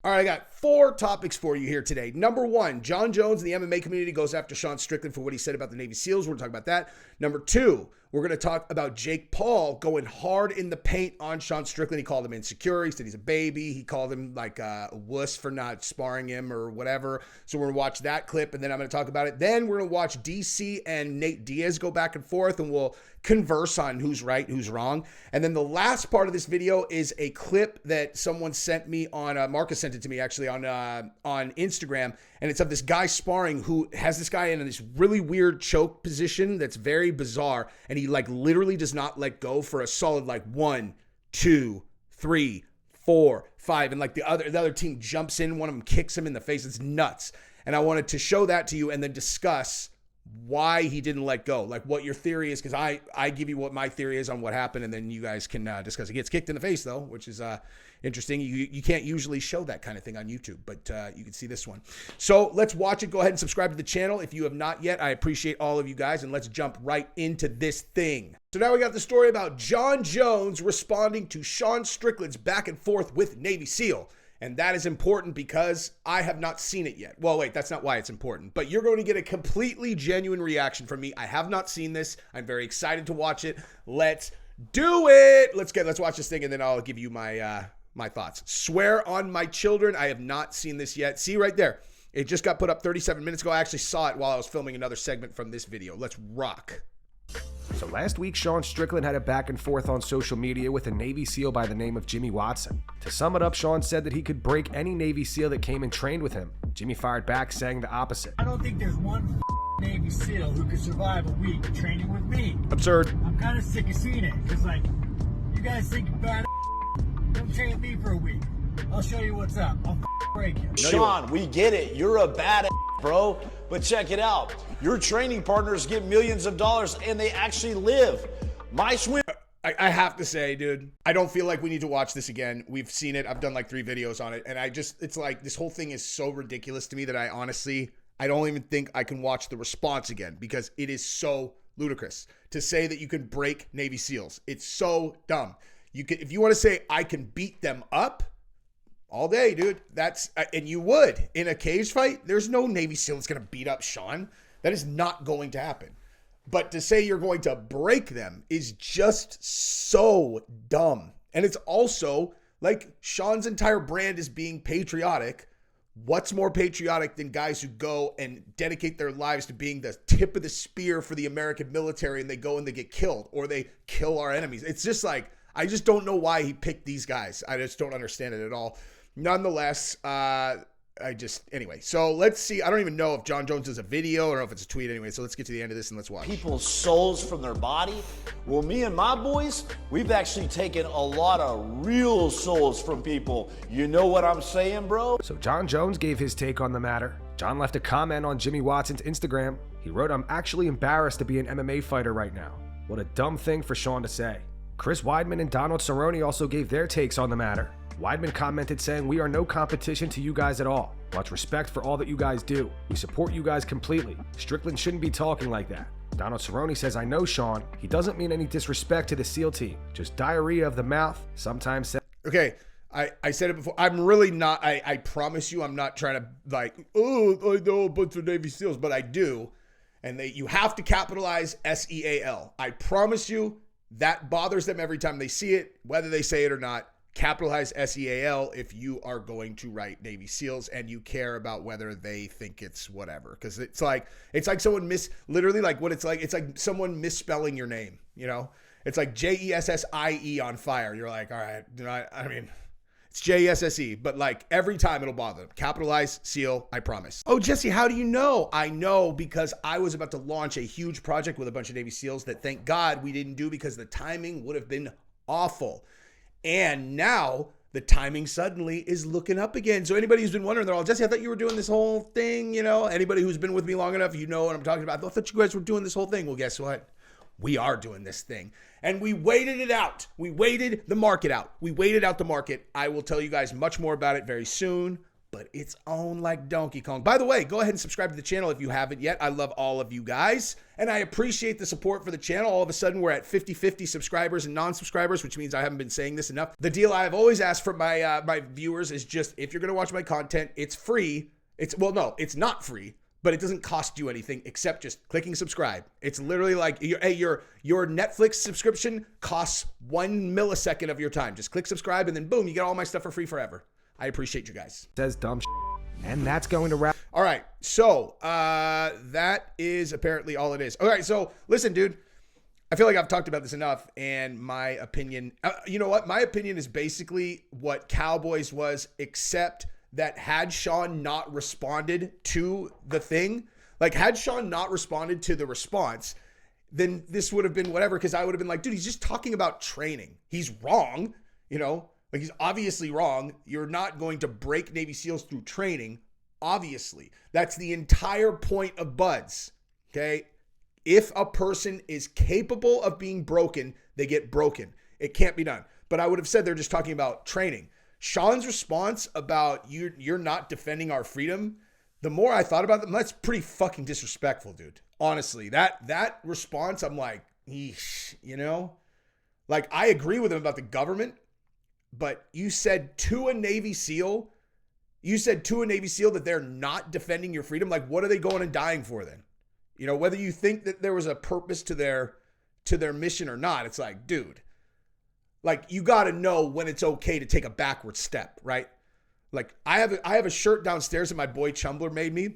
All right, I got 4 topics for you here today. Number 1, Jon Jones in the MMA community goes after Sean Strickland for what he said about the Navy SEALs. We're going to talk about that. Number 2, we're going to talk about Jake Paul going hard in the paint on Sean Strickland. He called him insecure. He said he's a baby. He called him like a wuss for not sparring him or whatever. So we're going to watch that clip, and then I'm going to talk about it. Then we're going to watch DC and Nate Diaz go back and forth, and we'll converse on who's right, who's wrong. And then the last part of this video is a clip that someone sent me on, Marcus sent it to me actually on Instagram, and it's of this guy sparring who has this guy in this really weird choke position that's very bizarre, and he like literally does not let go for a solid like 1, 2, 3, 4, 5, and like the other team jumps in, one of them kicks him in the face. It's nuts. And I wanted to show that to you and then discuss why he didn't let go, like what your theory is, because I give you what my theory is on what happened, and then you guys can discuss. He gets kicked in the face though, which is interesting. You can't usually show that kind of thing on YouTube, but you can see this one. So let's watch it. Go ahead and subscribe to the channel if you have not yet. I appreciate all of you guys, and let's jump right into this thing. So now we got the story about Jon Jones responding to Sean Strickland's back and forth with Navy SEAL. And that is important because I have not seen it yet. Well, wait, that's not why it's important. But you're going to get a completely genuine reaction from me. I have not seen this. I'm very excited to watch it. Let's do it. Let's watch this thing, and then I'll give you my my thoughts. Swear on my children, I have not seen this yet. See right there. It just got put up 37 minutes ago. I actually saw it while I was filming another segment from this video. Let's rock. So last week, Sean Strickland had a back and forth on social media with a Navy SEAL by the name of Jimmy Watson. To sum it up, Sean said that he could break any Navy SEAL that came and trained with him. Jimmy fired back, saying the opposite. I don't think there's one Navy SEAL who could survive a week training with me. Absurd. I'm kind of sick of seeing it, because like, you guys think bad don't train with me for a week. I'll show you what's up. I'll break you. Sean, we get it. You're a bad bro. But check it out. Your training partners get millions of dollars and they actually live. My swim. I have to say, dude, I don't feel like we need to watch this again. We've seen it. I've done like 3 videos on it. And it's like this whole thing is so ridiculous to me that I don't even think I can watch the response again, because it is so ludicrous to say that you can break Navy SEALs. It's so dumb. If you want to say I can beat them up, all day, dude. And you would. In a cage fight, there's no Navy SEAL that's going to beat up Sean. That is not going to happen. But to say you're going to break them is just so dumb. And it's also like Sean's entire brand is being patriotic. What's more patriotic than guys who go and dedicate their lives to being the tip of the spear for the American military, and they go and they get killed or they kill our enemies? It's just like, I just don't know why he picked these guys. I just don't understand it at all. Nonetheless, anyway, so let's see. I don't even know if Jon Jones does a video or if it's a tweet anyway. So let's get to the end of this and let's watch. People's souls from their body. Well, me and my boys, we've actually taken a lot of real souls from people. You know what I'm saying, bro? So Jon Jones gave his take on the matter. Jon left a comment on Jimmy Watson's Instagram. He wrote, "I'm actually embarrassed to be an MMA fighter right now." What a dumb thing for Sean to say. Chris Weidman and Donald Cerrone also gave their takes on the matter. Weidman commented saying, "We are no competition to you guys at all. Much respect for all that you guys do. We support you guys completely. Strickland shouldn't be talking like that." Donald Cerrone says, "I know Sean. He doesn't mean any disrespect to the SEAL team. Just diarrhea of the mouth. Sometimes." Okay, I said it before. I'm really not, I promise you, I'm not trying to like, oh, I know a bunch of Navy SEALs, but I do. And you have to capitalize SEAL. I promise you that bothers them every time they see it, whether they say it or not. Capitalize SEAL if you are going to write Navy SEALs and you care about whether they think it's whatever. Because it's like someone literally like what it's like someone misspelling your name, you know? It's like JESSIE on fire. You're like, all right, I mean, it's JESSE, but like every time it'll bother them. Capitalize SEAL, I promise. Oh, Jesse, how do you know? I know because I was about to launch a huge project with a bunch of Navy SEALs that thank God we didn't do because the timing would have been awful. And now the timing suddenly is looking up again. So anybody who's been wondering, they're all, "Jesse, I thought you were doing this whole thing," you know? Anybody who's been with me long enough, you know what I'm talking about. I thought you guys were doing this whole thing. Well, guess what? We are doing this thing. And we waited it out. We waited the market out. We waited out the market. I will tell you guys much more about it very soon. but it's owned like Donkey Kong. By the way, go ahead and subscribe to the channel if you haven't yet. I love all of you guys, and I appreciate the support for the channel. All of a sudden, we're at 50-50 subscribers and non-subscribers, which means I haven't been saying this enough. The deal I've always asked from my viewers is just, if you're going to watch my content, it's free. No, it's not free, but it doesn't cost you anything except just clicking subscribe. It's literally like your Netflix subscription costs 1 millisecond of your time. Just click subscribe, and then boom, you get all my stuff for free forever. I appreciate you guys. Says dumb and that's going to wrap. All right, so that is apparently all it is. All right, so listen, dude, I feel like I've talked about this enough, and my opinion, you know what? My opinion is basically what Cowboys was, except that had Sean not responded to the thing, like had Sean not responded to the response, then this would have been whatever, because I would have been like, dude, he's just talking about training. He's wrong, you know? Like, he's obviously wrong. You're not going to break Navy SEALs through training, obviously. That's the entire point of buds, okay? If a person is capable of being broken, they get broken. It can't be done. But I would have said they're just talking about training. Sean's response about you're not defending our freedom, the more I thought about them, that's pretty fucking disrespectful, dude. Honestly, that response, I'm like, eesh, you know? Like, I agree with him about the government, but you said to a Navy SEAL that they're not defending your freedom. Like, what are they going and dying for then? You know, whether you think that there was a purpose to their mission or not, it's like, dude, like, you got to know when it's okay to take a backward step, right? Like, I have a shirt downstairs that my boy Chumbler made me.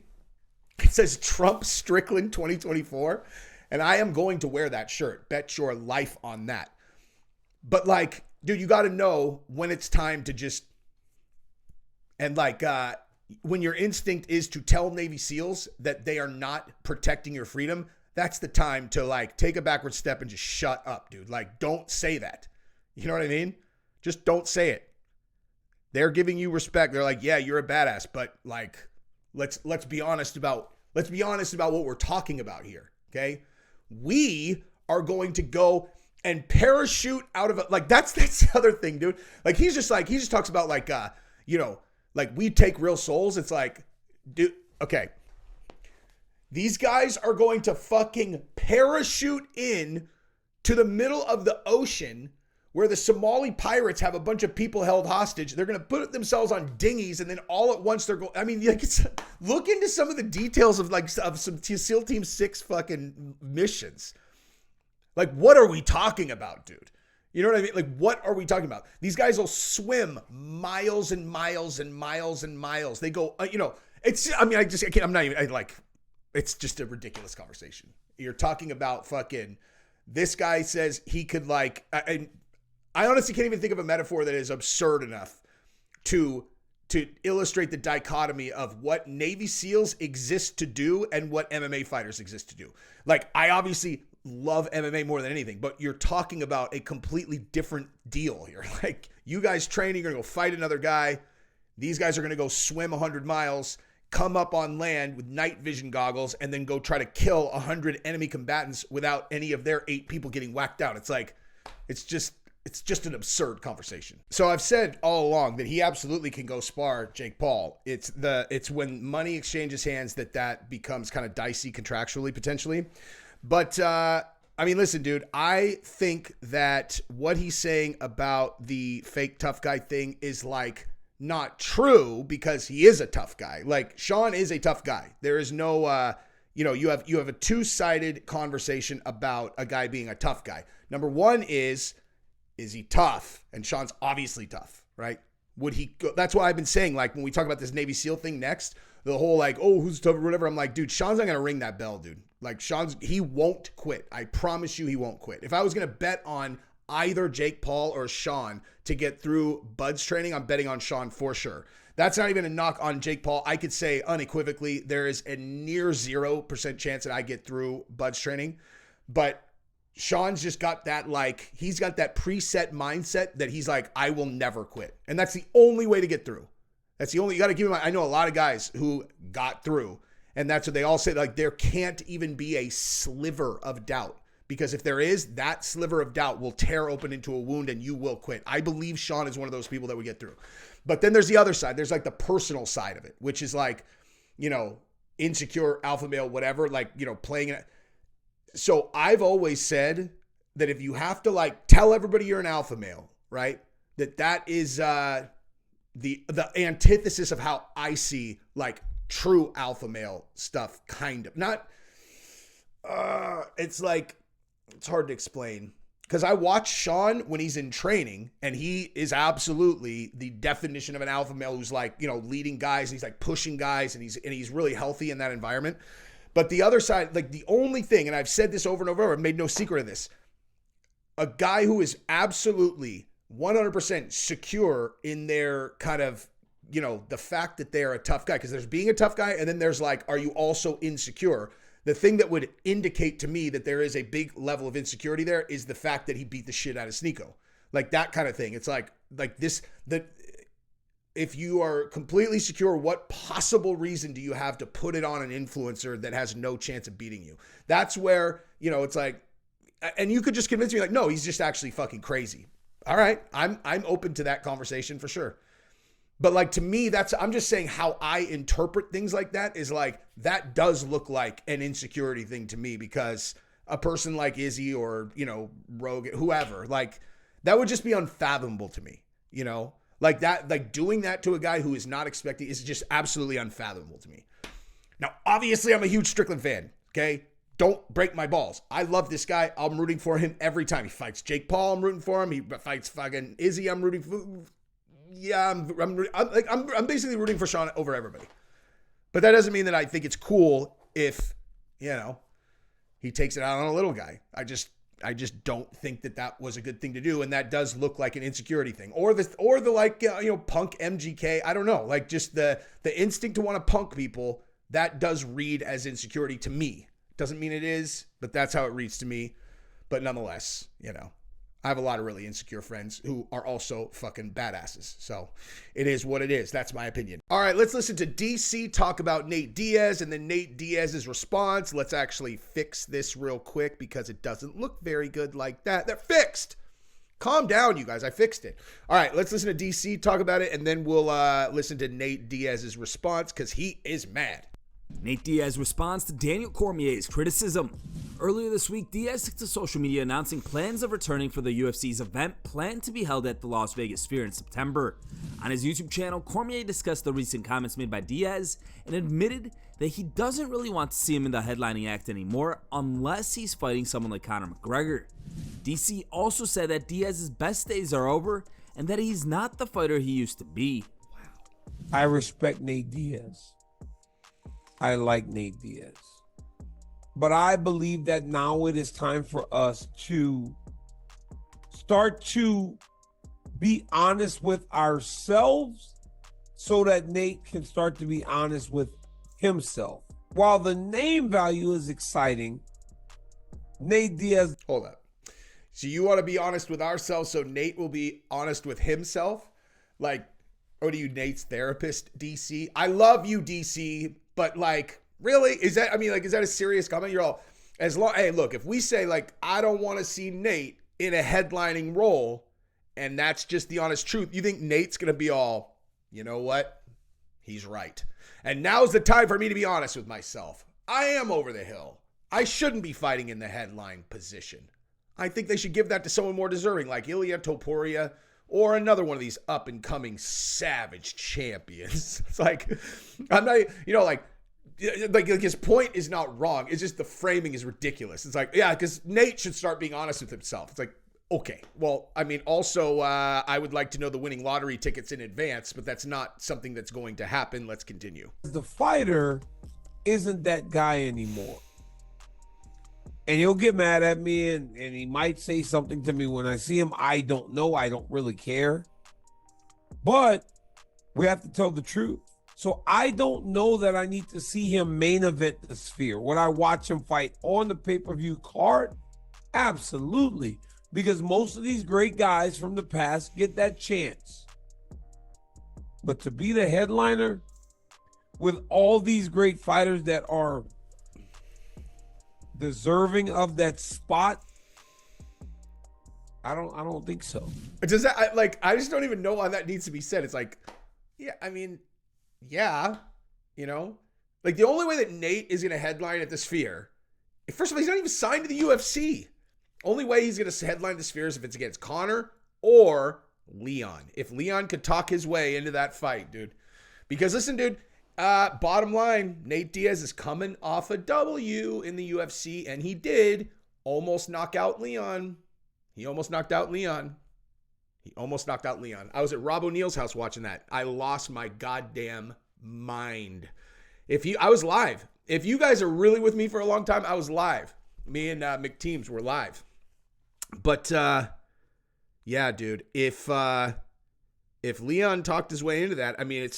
It says Trump Strickland 2024, and I am going to wear that shirt. Bet your life on that. But like, dude, you got to know when it's time to just, and like, when your instinct is to tell Navy SEALs that they are not protecting your freedom, that's the time to like take a backward step and just shut up, dude. Like, don't say that. You know what I mean? Just don't say it. They're giving you respect. They're like, yeah, you're a badass, but like, let's be honest about what we're talking about here. Okay. We are going to go and parachute out of it. Like, that's the other thing, dude. Like, he just talks about like, you know, like, we take real souls. It's like, dude, okay. These guys are going to fucking parachute in to the middle of the ocean where the Somali pirates have a bunch of people held hostage. They're going to put themselves on dinghies, and then all at once they're going, I mean, like, look into some of the details of some SEAL Team 6 fucking missions. Like, what are we talking about, dude? You know what I mean? Like, what are we talking about? These guys will swim miles and miles and miles and miles. They go, you know, it's just a ridiculous conversation. You're talking about fucking, this guy says he could like, I honestly can't even think of a metaphor that is absurd enough to illustrate the dichotomy of what Navy SEALs exist to do and what MMA fighters exist to do. Like, I obviously love MMA more than anything, but you're talking about a completely different deal here. Like, you guys training, you're going to go fight another guy. These guys are going to go swim 100 miles, come up on land with night vision goggles, and then go try to kill 100 enemy combatants without any of their 8 people getting whacked out. It's like, it's just an absurd conversation. So I've said all along that he absolutely can go spar Jake Paul. It's when money exchanges hands that becomes kind of dicey contractually, potentially. But, I mean, listen, dude, I think that what he's saying about the fake tough guy thing is like not true, because he is a tough guy. Like, Sean is a tough guy. There is no, you know, you have a two-sided conversation about a guy being a tough guy. Number one is he tough? And Sean's obviously tough, right? Would he go? That's why I've been saying, like, when we talk about this Navy SEAL thing next, the whole like, oh, who's tough or whatever. I'm like, dude, Sean's not going to ring that bell, dude. Like, he won't quit. I promise you he won't quit. If I was going to bet on either Jake Paul or Sean to get through Bud's training, I'm betting on Sean for sure. That's not even a knock on Jake Paul. I could say unequivocally, there is a near 0% chance that I get through Bud's training. But Sean's just got that, like, he's got that preset mindset that he's like, I will never quit. And that's the only way to get through. That's the only, you got to give him, I know a lot of guys who got through, and that's what they all say. Like, there can't even be a sliver of doubt, because if there is, that sliver of doubt will tear open into a wound and you will quit. I believe Sean is one of those people that would get through. But then there's the other side. There's like the personal side of it, which is like, insecure, alpha male, whatever, like, playing it. So I've always said that if you have to like tell everybody you're an alpha male, right? That is the antithesis of how I see like true alpha male stuff, kind of. Not, it's hard to explain. Because I watch Sean when he's in training, and he is absolutely the definition of an alpha male who's like, leading guys, and he's like pushing guys, and he's really healthy in that environment. But the other side, like the only thing, and I've said this over and over, I've made no secret of this, a guy who is absolutely 100% secure in their kind of, the fact that they're a tough guy, because there's being a tough guy, and then there's like, are you also insecure? The thing that would indicate to me that there is a big level of insecurity there is the fact that he beat the shit out of Sneeko. Like that kind of thing. It's like this, that if you are completely secure, what possible reason do you have to put it on an influencer that has no chance of beating you? That's where, it's like, and you could just convince me like, no, he's just actually fucking crazy. All right. I'm open to that conversation for sure. But like, to me, I'm just saying how I interpret things like that is like, that does look like an insecurity thing to me, because a person like Izzy or, Rogan, whoever, like that would just be unfathomable to me, like that, like doing that to a guy who is not expecting is just absolutely unfathomable to me. Now, obviously I'm a huge Strickland fan. Okay. Don't break my balls. I love this guy. I'm rooting for him every time he fights Jake Paul. I'm rooting for him. He fights fucking Izzy. I'm rooting for. Yeah, I'm basically rooting for Sean over everybody. But that doesn't mean that I think it's cool if, he takes it out on a little guy. I just don't think that was a good thing to do, and that does look like an insecurity thing, or the like, punk MGK. I don't know, like just the instinct to want to punk people. That does read as insecurity to me. Doesn't mean it is, but that's how it reads to me. But nonetheless, I have a lot of really insecure friends who are also fucking badasses. So it is what it is. That's my opinion. All right, let's listen to DC talk about Nate Diaz and then Nate Diaz's response. Let's actually fix this real quick because it doesn't look very good like that. They're fixed. Calm down, you guys. I fixed it. All right, let's listen to DC talk about it, and then we'll listen to Nate Diaz's response because he is mad. Nate Diaz responds to Daniel Cormier's criticism. Earlier this week, Diaz took to social media announcing plans of returning for the UFC's event planned to be held at the Las Vegas Sphere in September. On his YouTube channel, Cormier discussed the recent comments made by Diaz and admitted that he doesn't really want to see him in the headlining act anymore unless he's fighting someone like Conor McGregor. DC also said that Diaz's best days are over and that he's not the fighter he used to be. I respect Nate Diaz. I like Nate Diaz. But I believe that now it is time for us to start to be honest with ourselves so that Nate can start to be honest with himself. While the name value is exciting, Nate Diaz... Hold up. So you want to be honest with ourselves so Nate will be honest with himself? Like, what are you, Nate's therapist, DC? I love you, DC, but like, really? Is that a serious comment? You're all, hey, look, if we say like, I don't want to see Nate in a headlining role, and that's just the honest truth, you think Nate's going to be all, you know what? He's right. And now's the time for me to be honest with myself. I am over the hill. I shouldn't be fighting in the headline position. I think they should give that to someone more deserving, like Ilya Topuria, or another one of these up-and-coming savage champions. It's like, I'm not, like his point is not wrong. It's just the framing is ridiculous. It's like, yeah, because Nate should start being honest with himself. It's like, okay, well, I mean, also, I would like to know the winning lottery tickets in advance, but that's not something that's going to happen. Let's continue. The fighter isn't that guy anymore. And he'll get mad at me and he might say something to me when I see him. I don't know. I don't really care. But we have to tell the truth. So I don't know that I need to see him main event the Sphere. Would I watch him fight on the pay-per-view card? Absolutely. Because most of these great guys from the past get that chance. But to be the headliner with all these great fighters that are deserving of that spot, I don't think so. Does that, like, I just don't even know why that needs to be said. It's like, yeah, I mean, yeah, you know, like the only way that Nate is going to headline at the Sphere, first of all, he's not even signed to the UFC. Only way he's going to headline the Sphere is if it's against Conor or Leon. If Leon could talk his way into that fight, dude. Because listen, dude, bottom line, Nate Diaz is coming off a W in the UFC, and he did almost knock out Leon. He almost knocked out Leon. I was at Rob O'Neill's house watching that. I lost my goddamn mind. I was live. If you guys are really with me for a long time, I was live. Me and McTeams were live. But yeah, dude, if Leon talked his way into that, I mean,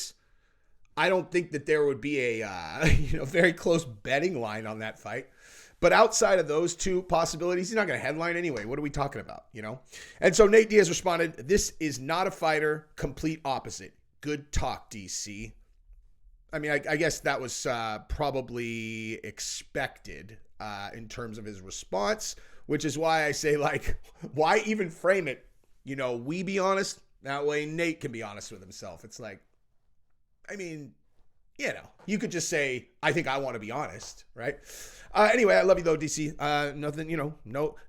I don't think that there would be a very close betting line on that fight. But outside of those two possibilities, he's not going to headline anyway. What are we talking about, you know? And so Nate Diaz responded, "This is not a fighter, complete opposite. Good talk, DC." I mean, I guess that was probably expected in terms of his response, which is why I say, like, why even frame it? You know, we be honest. That way Nate can be honest with himself. It's like, I mean, you know, you could just say, I think I want to be honest, right? Anyway, I love you though, DC. Nothing, you know,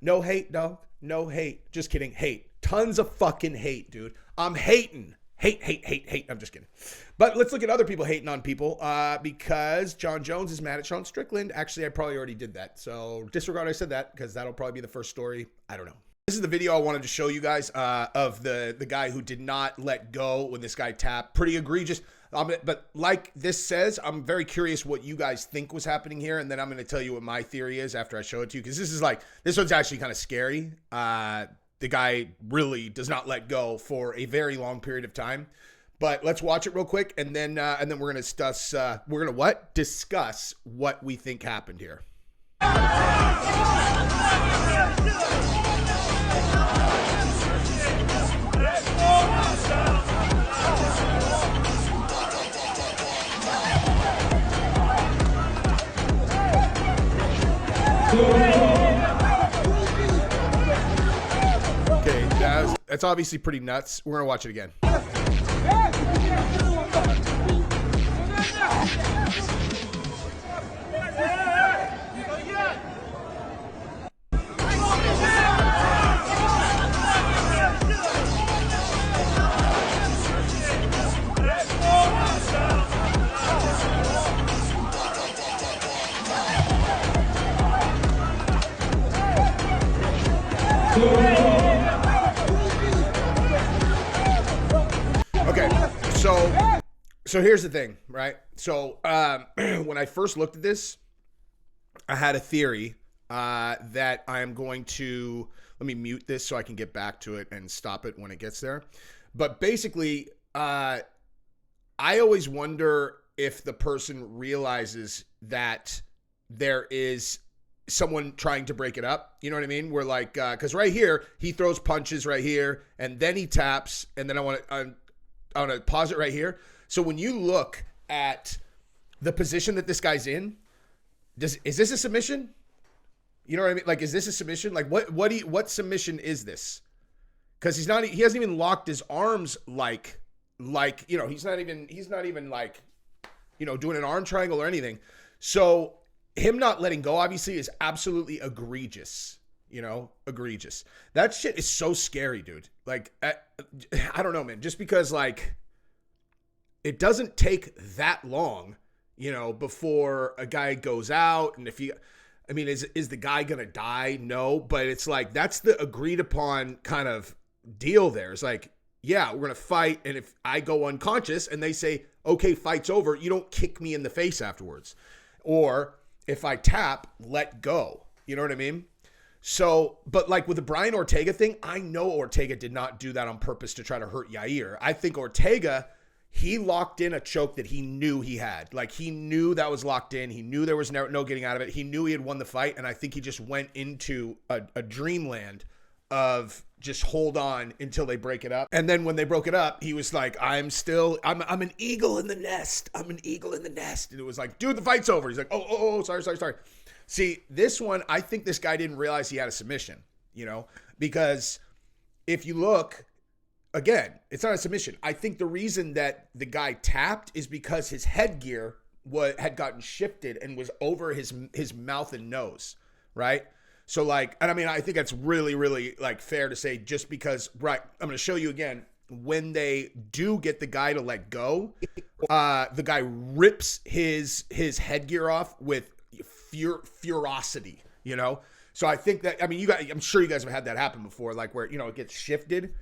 no hate, dog. No hate. Just kidding. Hate. Tons of fucking hate, dude. I'm hating. Hate. I'm just kidding. But let's look at other people hating on people because Jon Jones is mad at Sean Strickland. Actually, I probably already did that. So disregard I said that because that'll probably be the first story. I don't know. This is the video I wanted to show you guys of the guy who did not let go when this guy tapped. Pretty egregious. But like this says, I'm very curious what you guys think was happening here. And then I'm going to tell you what my theory is after I show it to you. Because this one's actually kind of scary. The guy really does not let go for a very long period of time. But let's watch it real quick. And then we're going to discuss, discuss what we think happened here. Okay, that's obviously pretty nuts. We're gonna watch it again. Okay, so here's the thing, right? So when I first looked at this, I had a theory that I am going to, let me mute this so I can get back to it and stop it when it gets there. But basically, I always wonder if the person realizes that there is someone trying to break it up. You know what I mean? We're like, because right here, he throws punches right here, and then he taps, and then I want to pause it right here. So when you look at the position that this guy's in, is this a submission? You know what I mean? Like, is this a submission? Like, what submission is this? Because he hasn't even locked his arms like, you know, he's not even like, you know, doing an arm triangle or anything. So him not letting go, obviously, is absolutely egregious. You know, egregious. That shit is so scary, dude. Like, I don't know, man. Just because, like, it doesn't take that long, you know, before a guy goes out. And is the guy going to die? No. But it's like, that's the agreed upon kind of deal there. It's like, yeah, we're going to fight. And if I go unconscious and they say, okay, fight's over, you don't kick me in the face afterwards. Or if I tap, let go. You know what I mean? So, but like with the Brian Ortega thing, I know Ortega did not do that on purpose to try to hurt Yair. I think Ortega, he locked in a choke that he knew he had. Like, he knew that was locked in. He knew there was no getting out of it. He knew he had won the fight. And I think he just went into a dreamland of just hold on until they break it up. And then when they broke it up, he was like, I'm an eagle in the nest. I'm an eagle in the nest. And it was like, dude, the fight's over. He's like, oh, sorry. See, this one, I think this guy didn't realize he had a submission, you know, because if you look, again, it's not a submission. I think the reason that the guy tapped is because his headgear had gotten shifted and was over his mouth and nose, right? So like, and I mean, I think that's really, really like fair to say, just because, right, I'm going to show you again, when they do get the guy to let go, the guy rips his headgear off with ferocity, you know? So I think that, I mean, I'm sure you guys have had that happen before, like where, you know, it gets shifted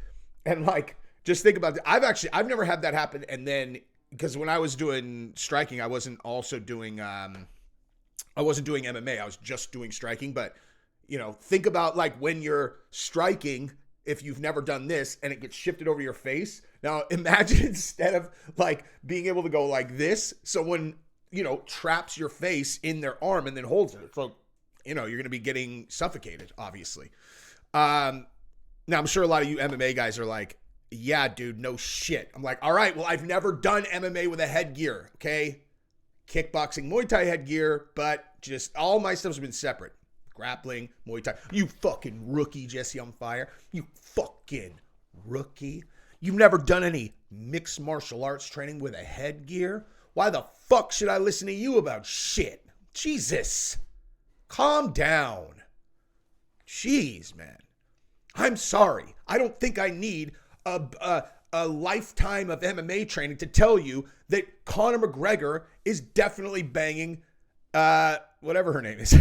and like, just think about it. I've never had that happen. And then, because when I was doing striking, I wasn't doing MMA. I was just doing striking. But, you know, think about like when you're striking, if you've never done this and it gets shifted over your face. Now imagine instead of like being able to go like this, someone, you know, traps your face in their arm and then holds it. So, you know, you're going to be getting suffocated, obviously. Now I'm sure a lot of you MMA guys are like, yeah, dude, no shit. I'm like, all right, well, I've never done MMA with a headgear, okay? Kickboxing, Muay Thai headgear, but just all my stuff's been separate. Grappling, Muay Thai. You fucking rookie, Jesse on Fire. You fucking rookie. You've never done any mixed martial arts training with a headgear? Why the fuck should I listen to you about shit? Jesus. Calm down. Jeez, man. I'm sorry. I don't think I need a lifetime of MMA training to tell you that Conor McGregor is definitely banging whatever her name is.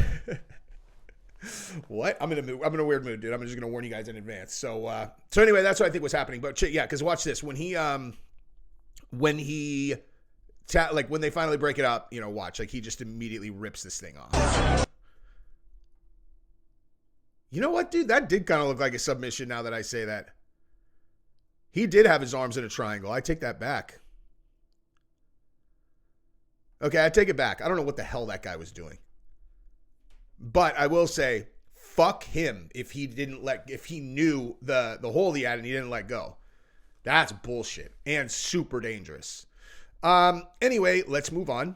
What? I'm in a weird mood, dude. I'm just gonna warn you guys in advance. So anyway, that's what I think was happening. But yeah, because watch this. When they finally break it up, you know, watch, like he just immediately rips this thing off. You know what, dude? That did kind of look like a submission now that I say that. He did have his arms in a triangle. I take that back. Okay, I take it back. I don't know what the hell that guy was doing. But I will say, fuck him if he knew the hole he had and he didn't let go. That's bullshit and super dangerous. Anyway, let's move on.